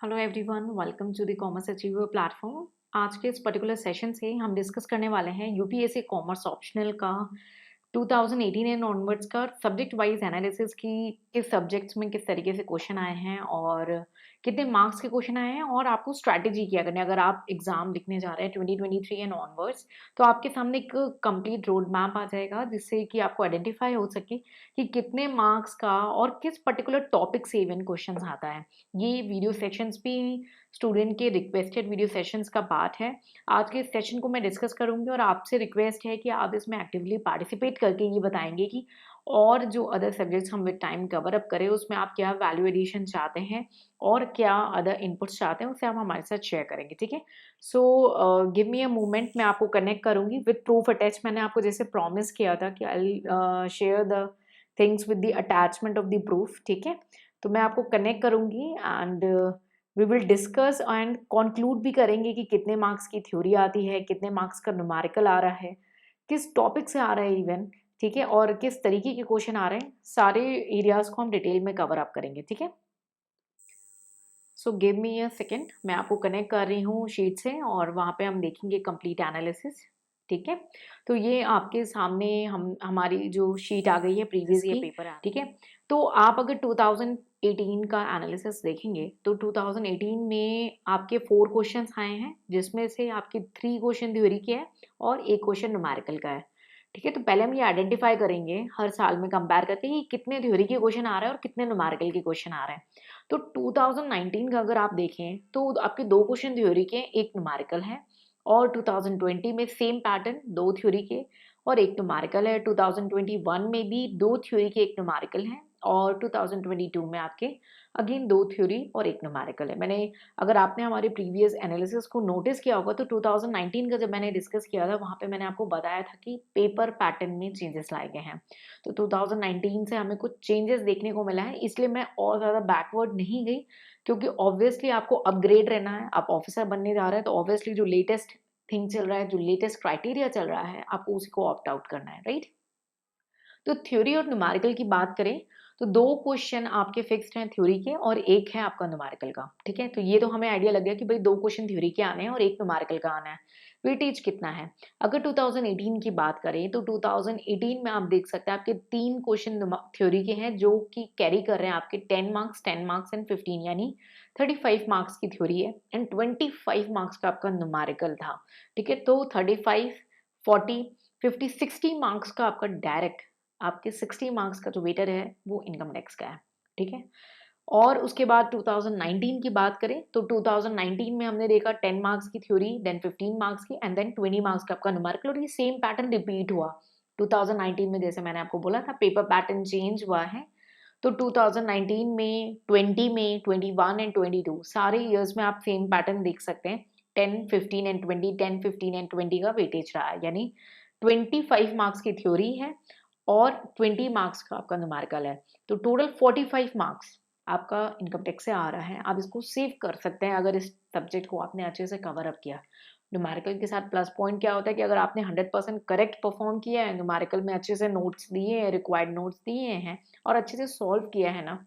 Hello everyone, welcome to the commerce achiever platform. आज के इस पर्टिकुलर सेशन से हम डिस्कस करने वाले हैं यूपीएससी कॉमर्स ऑप्शनल का 2018 एंड ऑनवर्ड्स का सब्जेक्ट वाइज एनालिसिस की किस सब्जेक्ट्स में किस तरीके से क्वेश्चन आए हैं और कितने मार्क्स के क्वेश्चन आए हैं और आपको स्ट्रैटेजी क्या करनी है अगर आप एग्जाम लिखने जा रहे हैं 2023 एंड ऑनवर्ड्स। तो आपके सामने एक कंप्लीट रोड मैप आ जाएगा जिससे कि आपको आइडेंटिफाई हो सके कि कितने मार्क्स का और किस पर्टिकुलर टॉपिक से इवन क्वेश्चन आता है। ये वीडियो सेशंस भी स्टूडेंट के रिक्वेस्टेड वीडियो सेशंस का पार्ट है। आज के इस सेशन को मैं डिस्कस करूंगी और आपसे रिक्वेस्ट है कि आप इसमें एक्टिवली पार्टिसिपेट करके ये बताएंगे कि और जो अदर सब्जेक्ट्स हम विद टाइम कवर अप करें उसमें आप क्या वैल्यू एडिशन चाहते हैं और क्या अदर इनपुट्स चाहते हैं उसे आप हमारे साथ शेयर करेंगे। ठीक है, so give me a moment, मैं आपको कनेक्ट करूंगी विद प्रूफ अटैच। मैंने आपको जैसे प्रॉमिस किया था कि I share the things with the attachment of the proof. ठीक है, तो मैं आपको कनेक्ट करूंगी and we will discuss and conclude भी करेंगे कि कितने मार्क्स की थ्योरी आती है, कितने मार्क्स का न्यूमेरिकल आ रहा है, किस टॉपिक से आ रहा है इवन। ठीक है, और किस तरीके के क्वेश्चन आ रहे हैं, सारे एरियाज को हम डिटेल में कवर अप करेंगे। ठीक है, so give me a second, मैं आपको कनेक्ट कर रही हूँ शीट से और वहाँ पे हम देखेंगे कंप्लीट एनालिसिस। ठीक है, तो ये आपके सामने हमारी जो शीट आ गई है प्रीवियस ये की। पेपर है। ठीक है, तो आप अगर 2018 का एनालिसिस देखेंगे तो 2018 में आपके 4 क्वेश्चंस आए हैं जिसमें से आपके 3 क्वेश्चन थ्योरी के हैं और एक क्वेश्चन न्यूमेरिकल का है। ठीक है, तो पहले हम ये आइडेंटिफाई करेंगे हर साल में कंपेयर करके कि कितने थ्योरी के क्वेश्चन आ रहे हैं और कितने न्यूमेरिकल के क्वेश्चन आ रहे हैं। तो 2019 का अगर आप देखें तो आपके 2 क्वेश्चन थ्योरी के, एक न्यूमेरिकल है। और 2020 में सेम पैटर्न, 2 थ्योरी के और एक न्यूमेरिकल है। 2021 में भी 2 थ्योरी के, एक न्यूमेरिकल है। और 2022 में आपके अगेन 2 थ्योरी और एक न्यूमेरिकल है। मैंने, अगर आपने हमारे प्रीवियस एनालिसिस को नोटिस किया होगा तो 2019 का जब मैंने डिस्कस किया था वहाँ पे मैंने आपको बताया था कि पेपर पैटर्न में चेंजेस लाए गए हैं। तो 2019 से हमें कुछ चेंजेस देखने को मिला है, इसलिए मैं और ज़्यादा बैकवर्ड नहीं गई क्योंकि ऑब्वियसली आपको अपग्रेड रहना है। आप ऑफिसर बनने जा रहे हैं तो ऑब्वियसली जो लेटेस्ट थिंग चल रहा है, जो लेटेस्ट क्राइटेरिया चल रहा है, आपको उसी को ऑप्ट आउट करना है, राइट। तो थ्योरी और न्यूमेरिकल की बात करें तो 2 क्वेश्चन आपके फिक्स्ड हैं थ्योरी के और एक है आपका न्यूमेरिकल का। ठीक है, तो ये तो हमें आइडिया लग गया कि भाई 2 क्वेश्चन थ्योरी के आने हैं और एक न्यूमेरिकल का आना है। वेटेज कितना है? अगर 2018 की बात करें तो 2018 में आप देख सकते हैं आपके 3 क्वेश्चन थ्योरी के हैं जो कि कैरी कर रहे हैं आपके 10 मार्क्स एंड 15, यानी 35 मार्क्स की थ्योरी है एंड 25 मार्क्स का आपका न्यूमेरिकल था। ठीक है, तो 35, 40, 50, 60 मार्क्स का आपका डायरेक्ट, आपके 60 मार्क्स का जो वेटर है वो इनकम टैक्स का है। ठीक है, और उसके बाद 2019 की बात करें तो 2019 में हमने देखा 10 मार्क्स की थ्योरी, देन 15 मार्क्स की एंड देन 20 मार्क्स का आपका न्यूमेरिकल। और ये सेम पैटर्न रिपीट हुआ 2019 में, जैसे मैंने आपको बोला था पेपर पैटर्न चेंज हुआ है। तो 2019 में, 20 में, 21 एंड 22 सारे ईयर्स में आप सेम पैटर्न देख सकते हैं। 10, 15 एंड 20, 10, 15 एंड 20 का वेटेज रहा है, यानी 25 मार्क्स की थ्योरी है और 20 मार्क्स का आपका न्यूमेरिकल है। तो टोटल 45 मार्क्स आपका इनकम टैक्स से आ रहा है। आप इसको सेव कर सकते हैं अगर इस सब्जेक्ट को आपने अच्छे से कवर अप किया। न्यूमेरिकल के साथ प्लस पॉइंट क्या होता है कि अगर आपने 100% करेक्ट परफॉर्म किया है, न्यूमेरिकल में अच्छे से नोट्स दिए हैं, रिक्वायर्ड नोट्स दिए हैं और अच्छे से सॉल्व किया है ना,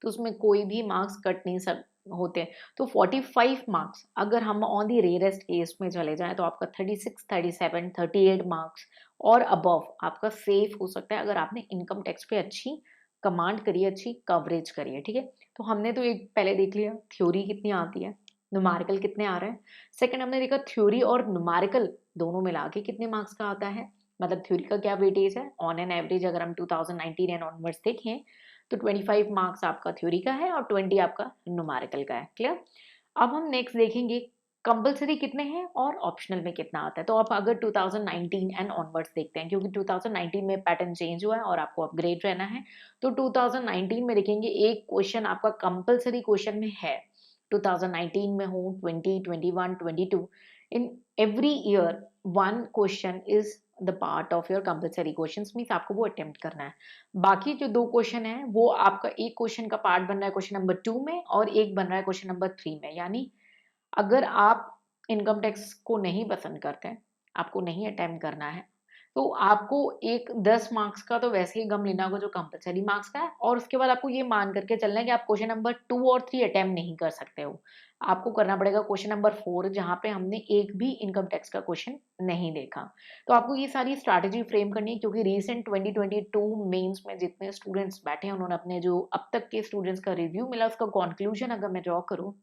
तो उसमें कोई भी मार्क्स कट नहीं सब होते। तो 45 मार्क्स अगर हम ऑन दी रेयरेस्ट केस में चले जाएं तो आपका 36, 37, 38 मार्क्स और अबव आपका सेफ हो सकता है अगर आपने इनकम टैक्स पे अच्छी कमांड करी है, अच्छी कवरेज करी है। ठीक है, तो हमने तो एक पहले देख लिया थ्योरी कितनी आती है, न्यूमेरिकल कितने आ रहे हैं। सेकंड हमने देखा थ्योरी और न्यूमेरिकल दोनों मिला के कितने मार्क्स का आता है, मतलब थ्योरी का क्या वेटेज है ऑन एन एवरेज। अगर हम 2019 एंड ऑनवर्ड्स देखें तो 25 मार्क्स आपका थ्योरी का है और 20 आपका न्यूमेरिकल का है। क्लियर? अब हम नेक्स्ट देखेंगे कंपलसरी कितने हैं और ऑप्शनल में कितना आता है। तो आप अगर 2019 एंड ऑनवर्ड्स देखते हैं क्योंकि 2019 में पैटर्न चेंज हुआ है और आपको अपग्रेड रहना है, तो 2019 में देखेंगे एक क्वेश्चन आपका कंपलसरी क्वेश्चन में है। 2019 में हो, 20, 21, 22, in every year one question is the part of your compulsory questions, means आपको वो अटेम्प्ट करना है। बाकी जो 2 क्वेश्चन है वो आपका एक क्वेश्चन का पार्ट बन रहा है क्वेश्चन नंबर 2 में और एक बन रहा है क्वेश्चन नंबर 3 में। यानी अगर आप इनकम टैक्स को नहीं पसंद करते हैं, आपको नहीं अटेम्प्ट करना है, तो आपको एक 10 मार्क्स का तो वैसे ही गम लेना होगा जो कंपल्सरी मार्क्स का है, और उसके बाद आपको ये मान करके चलना है कि आप क्वेश्चन नंबर 2 और 3 अटेम्प्ट नहीं कर सकते हो। आपको करना पड़ेगा क्वेश्चन नंबर 4, जहाँ पे हमने एक भी इनकम टैक्स का क्वेश्चन नहीं देखा। तो आपको ये सारी स्ट्रैटेजी फ्रेम करनी है, क्योंकि रीसेंट 2022 मेंस में जितने स्टूडेंट्स बैठे हैं, उन्होंने अपने जो अब तक के स्टूडेंट्स का रिव्यू मिला, उसका कंक्लूजन अगर मैं ड्रॉ करूँ,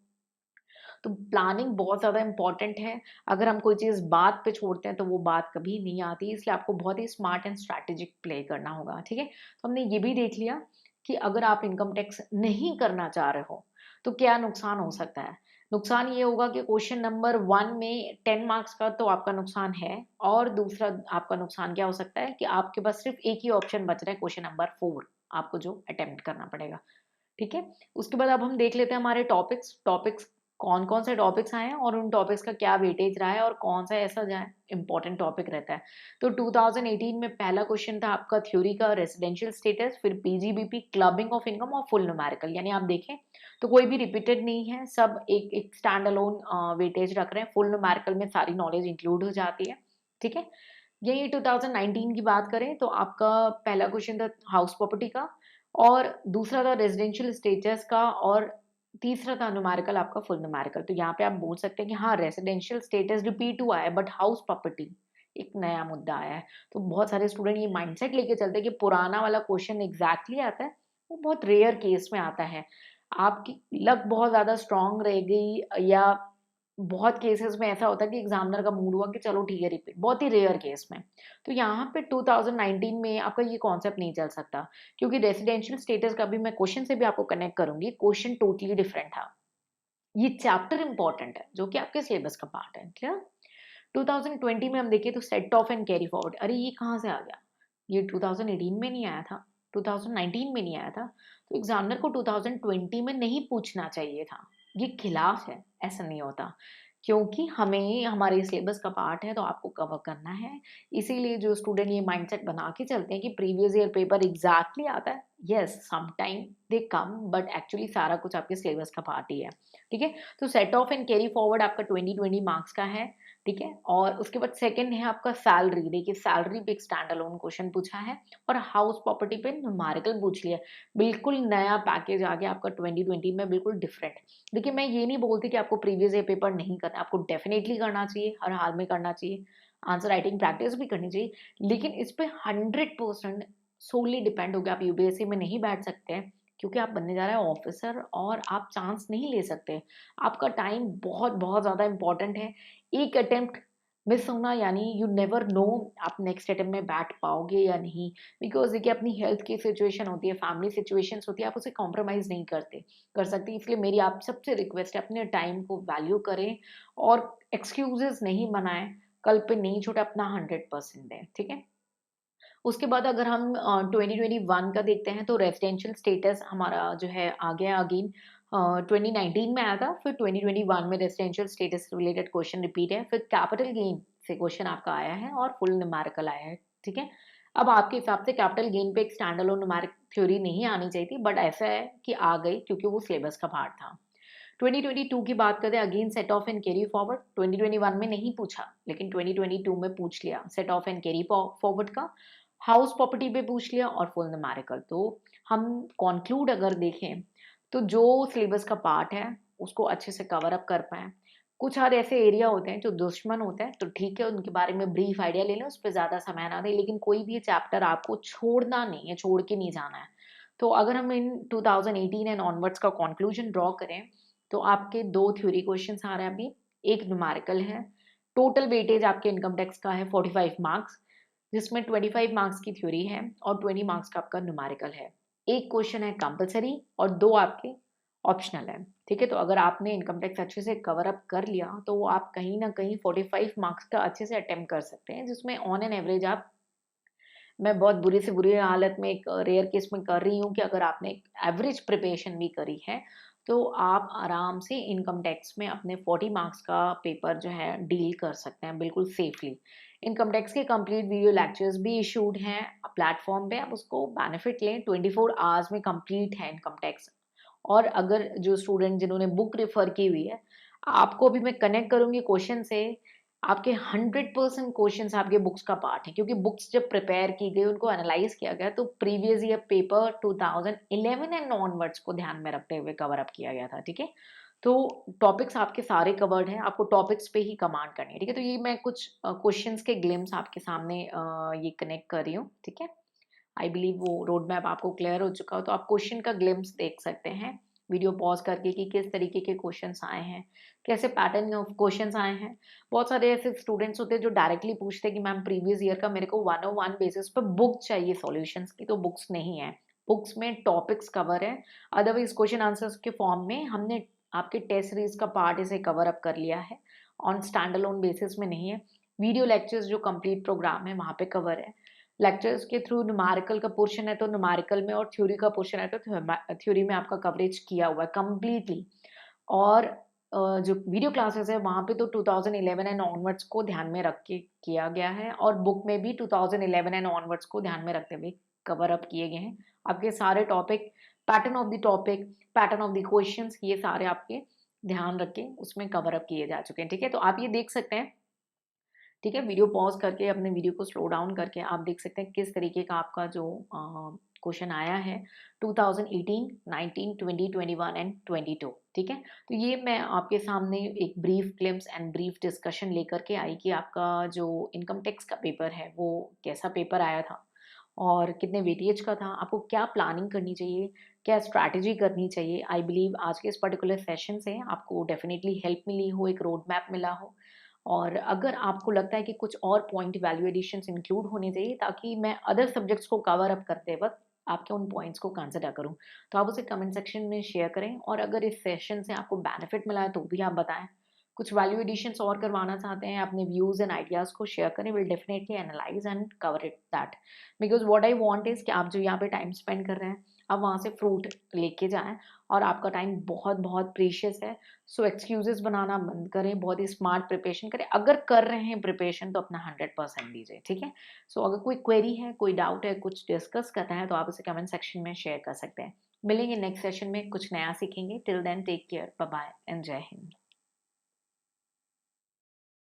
तो प्लानिंग बहुत ज़्यादा इम्पॉर्टेंट है। अगर हम कोई चीज़ बात पे छोड़ते हैं तो वो बात कभी नहीं आती, इसलिए आपको बहुत ही स्मार्ट एंड स्ट्रैटेजिक प्ले करना होगा, ठीक है। तो हमने ये भी देख लिया कि अगर आप इनकम टैक्स नहीं करना चाह रहे हो तो क्या नुकसान हो सकता है। नुकसान ये होगा कि क्वेश्चन नंबर 1 में 10 मार्क्स का तो आपका नुकसान है, और दूसरा आपका नुकसान क्या हो सकता है कि आपके पास सिर्फ एक ही ऑप्शन बच रहा है, क्वेश्चन नंबर 4 आपको जो अटेम्प्ट करना पड़ेगा, ठीक है। उसके बाद अब हम देख लेते हैं हमारे टॉपिक्स टॉपिक्स कौन कौन से टॉपिक्स आए हैं और उन टॉपिक्स का क्या वेटेज रहा है और कौन सा ऐसा जो है इंपॉर्टेंट टॉपिक रहता है। तो 2018 में पहला क्वेश्चन था आपका थ्योरी का रेजिडेंशियल स्टेटस, फिर पीजीबीपी, क्लबिंग ऑफ इनकम और फुल न्यूमेरिकल। यानी आप देखें तो कोई भी रिपीटेड नहीं है, सब एक एक स्टैंड अलोन वेटेज रख रहे हैं। फुल न्यूमेरिकल में सारी नॉलेज इंक्लूड हो जाती है, ठीक है। यही 2019 की बात करें तो आपका पहला क्वेश्चन था हाउस प्रॉपर्टी का, और दूसरा था रेजिडेंशियल स्टेटस का, और तीसरा था न्यूमेरिकल आपका फुल न्यूमेरिकल। तो यहाँ पे आप बोल सकते हैं कि हाँ, रेजिडेंशियल स्टेटस रिपीट हुआ है, बट हाउस प्रॉपर्टी एक नया मुद्दा आया है। तो बहुत सारे स्टूडेंट ये माइंडसेट लेके चलते हैं कि पुराना वाला क्वेश्चन एग्जैक्टली आता है, वो बहुत रेयर केस में आता है। आपकी लक बहुत ज्यादा स्ट्रांग रहेगी, या बहुत केसेस में ऐसा होता है कि एग्जामिनर का मूड हुआ कि चलो ठीक है रिपीट, बहुत ही रेयर केस में। तो यहाँ पे 2019 में आपका ये कॉन्सेप्ट नहीं चल सकता, क्योंकि रेसिडेंशियल स्टेटस का भी मैं क्वेश्चन से भी आपको कनेक्ट करूंगी, क्वेश्चन टोटली डिफरेंट था। ये चैप्टर इंपॉर्टेंट है जो कि आपके सिलेबस का पार्ट है, क्लियर। 2020 में हम देखिए तो set of and carry forward, अरे ये कहाँ से आ गया, ये 2018 में नहीं आया था, 2019 में नहीं आया था, तो एग्जामिनर को 2020 में नहीं पूछना चाहिए था। ये खिलाफ है, ऐसा नहीं होता, क्योंकि हमें हमारे सिलेबस का पार्ट है तो आपको कवर करना है। इसीलिए जो स्टूडेंट ये माइंडसेट बना के चलते हैं कि प्रीवियस ईयर पेपर एग्जैक्टली आता है, yes sometime they come, but actually सारा कुछ आपके सिलेबस का पार्ट ही है, ठीक है। तो set of and carry forward आपका 2020 मार्क्स का है, ठीक है। और उसके बाद सेकंड है आपका सैलरी। देखिए सैलरी पे एक स्टैंड अलोन क्वेश्चन पूछा है, और हाउस प्रॉपर्टी पे न्यूमेरिकल पूछ लिया। बिल्कुल नया पैकेज आ गया आपका 2020 में, बिल्कुल डिफरेंट। देखिए मैं ये नहीं बोलती कि आपको प्रीवियस ईयर पेपर नहीं करना, आपको डेफिनेटली करना चाहिए, हर हाल में करना चाहिए, आंसर राइटिंग प्रैक्टिस भी करनी चाहिए, लेकिन इस पे 100% सोली डिपेंड हो गया। आप यूपीएससी में नहीं बैठ सकते हैं, क्योंकि आप बनने जा रहे हैं ऑफिसर, और आप चांस नहीं ले सकते। आपका टाइम बहुत बहुत ज़्यादा इंपॉर्टेंट है। एक अटेम्प्ट मिस होना यानी यू नेवर नो आप नेक्स्ट अटेम्प्ट में बैठ पाओगे या नहीं। बिकॉज देखिए अपनी हेल्थ की सिचुएशन होती है, फैमिली सिचुएशंस होती है, आप उसे कॉम्प्रोमाइज़ नहीं कर सकते। इसलिए मेरी आप सबसे रिक्वेस्ट है, अपने टाइम को वैल्यू करें और एक्सक्यूजेस नहीं बनाएं, कल पे नहीं छूटे, अपना 100% दें, ठीक है। उसके बाद अगर हम 2021 का देखते हैं तो रेजिडेंशियल स्टेटस हमारा जो है आ गया अगेन, 2019 में आया था, फिर 2021 में residential status related question repeat है, फिर कैपिटल गेन से क्वेश्चन आपका आया है, और फुल न्यूमेरिकल आया है, ठीक है। अब आपके हिसाब से कैपिटल गेन पे एक स्टैंड अलोन न्यूमेरिक थ्योरी नहीं आनी चाहिए थी, बट ऐसा है कि आ गई क्योंकि वो सिलेबस का पार्ट था। 2022 की बात करें, again set of and carry forward, 2021 में नहीं पूछा लेकिन 2022 में पूछ लिया set of and carry forward का, हाउस प्रॉपर्टी पे पूछ लिया, और फुल न्यूमेरिकल। तो हम कॉन्क्लूड अगर देखें तो जो सिलेबस का पार्ट है उसको अच्छे से कवर अप कर पाए। कुछ और ऐसे एरिया होते हैं जो दुश्मन होते हैं, तो ठीक है उनके बारे में ब्रीफ आइडिया ले लें, उस पर ज़्यादा समय ना दें, लेकिन कोई भी चैप्टर आपको छोड़ना नहीं है, छोड़ के नहीं जाना है। तो अगर हम इन 2018 एंड ऑनवर्ड्स का कंक्लूजन ड्रॉ करें, तो आपके दो थ्योरी क्वेश्चंस आ रहे हैं अभी, एक न्यूमेरिकल है। टोटल वेटेज आपके इनकम टैक्स का है 45 मार्क्स, जिसमें 25 मार्क्स की थ्योरी है और 20 मार्क्स का आपका न्यूमेरिकल है। एक क्वेश्चन है कंपलसरी और दो आपके ऑप्शनल है, ठीक है। तो अगर आपने इनकम टैक्स अच्छे से कवर अप कर लिया तो वो आप कहीं ना कहीं 45 मार्क्स का अच्छे से अटेम्प्ट कर सकते हैं, जिसमें ऑन एन एवरेज आप, मैं बहुत बुरी से बुरी हालत में एक रेयर केस में कर रही हूँ कि अगर आपने एवरेज प्रिपरेशन भी करी है तो आप आराम से इनकम टैक्स में अपने 40 मार्क्स का पेपर जो है डील कर सकते हैं बिल्कुल सेफली। इनकम टैक्स के कंप्लीट वीडियो लेक्चर्स भी इशूड हैं प्लेटफॉर्म पे, आप उसको बेनिफिट लें, 24 आवर्स में कंप्लीट है इनकम टैक्स। और अगर जो स्टूडेंट जिन्होंने बुक रेफर की हुई है, आपको भी मैं कनेक्ट करूंगी क्वेश्चन से, आपके 100% क्वेश्चंस आपके बुक्स का पार्ट है, क्योंकि बुक्स जब प्रिपेयर की गई, उनको एनालाइज किया गया, तो previous year paper 2011 and onwards को ध्यान में रखते हुए कवर अप किया गया था, ठीक है। तो टॉपिक्स आपके सारे कवर्ड हैं, आपको टॉपिक्स पे ही कमांड करनी है, ठीक है। तो ये मैं कुछ क्वेश्चंस के ग्लिम्स आपके सामने ये कनेक्ट कर रही हूँ, ठीक है। आई बिलीव वो रोड मैप आपको क्लियर हो चुका हो, तो आप क्वेश्चन का ग्लिम्स देख सकते हैं वीडियो पॉज करके कि किस तरीके के क्वेश्चंस आए हैं, कैसे पैटर्न ऑफ क्वेश्चंस आए हैं। बहुत सारे ऐसे स्टूडेंट्स होते हैं जो डायरेक्टली पूछते हैं कि मैम प्रीवियस ईयर का मेरे को 101 बेसिस पे बुक चाहिए सॉल्यूशंस की, तो बुक्स नहीं है, बुक्स में टॉपिक्स कवर है। अदरवाइज क्वेश्चन आंसर्स के फॉर्म में हमने आपके टेस्ट सीरीज का पार्ट इसे कवर अप कर लिया है, ऑन स्टैंड अलोन बेसिस में नहीं है। वीडियो लेक्चर्स जो कंप्लीट प्रोग्राम है वहाँ पे कवर है। लेक्चर्स के थ्रू न्यूमेरिकल का पोर्शन है तो न्यूमेरिकल में, और थ्योरी का पोर्शन है तो थ्योरी में आपका कवरेज किया हुआ है कंप्लीटली। और जो वीडियो क्लासेस है वहाँ पे तो 2011 एंड ऑनवर्ड्स को ध्यान में रख के किया गया है, और बुक में भी 2011 एंड ऑनवर्ड्स को ध्यान में रखते हुए कवर अप किए गए हैं। आपके सारे topic, pattern of the topic, pattern of the questions, ये सारे आपके ध्यान रख के उसमें कवर अप किए जा चुके हैं, ठीक है। तो आप ये देख सकते हैं, ठीक है, वीडियो पॉज करके अपने वीडियो को स्लो डाउन करके आप देख सकते हैं किस तरीके का आपका जो क्वेश्चन आया है 2018, 19, 20, 21 एंड 22, ठीक है। तो ये मैं आपके सामने एक brief glimpse and brief discussion लेकर के आई कि आपका जो इनकम टैक्स का पेपर है वो कैसा पेपर आया था और कितने वेटेज का था, आपको क्या प्लानिंग करनी चाहिए, क्या स्ट्रैटेजी करनी चाहिए। आई बिलीव आज के इस पर्टिकुलर सेशन से आपको डेफिनेटली हेल्प मिली हो, एक रोड मैप मिला हो। और अगर आपको लगता है कि कुछ और पॉइंट वैल्यू एडिशंस इंक्लूड होने चाहिए ताकि मैं अदर सब्जेक्ट्स को कवर अप करते वक्त आपके उन पॉइंट्स को कंसिडर करूं, तो आप उसे कमेंट सेक्शन में शेयर करें। और अगर इस सेशन से आपको बेनिफिट मिला है तो भी आप बताएं। कुछ वैल्यू एडिशंस और करवाना चाहते हैं, अपने व्यूज एंड आइडियाज को शेयर करें, will definitely analyse and cover it that. Because what I want is कि आप जो यहाँ पे टाइम स्पेंड कर रहे हैं, आप वहाँ से फ्रूट लेके जाएं, और आपका टाइम बहुत बहुत प्रीशियस है। सो एक्सक्यूजेस बनाना बंद करें, बहुत ही स्मार्ट प्रिपरेशन करें। अगर कर रहे हैं प्रिपरेशन तो अपना 100% दीजिए, ठीक है। सो अगर कोई क्वेरी है, कोई डाउट है, कुछ डिस्कस करना है तो आप उसे कमेंट सेक्शन में शेयर कर सकते हैं। मिलेंगे नेक्स्ट सेशन में, कुछ नया सीखेंगे। Till then take care, bye bye and जय हिंद।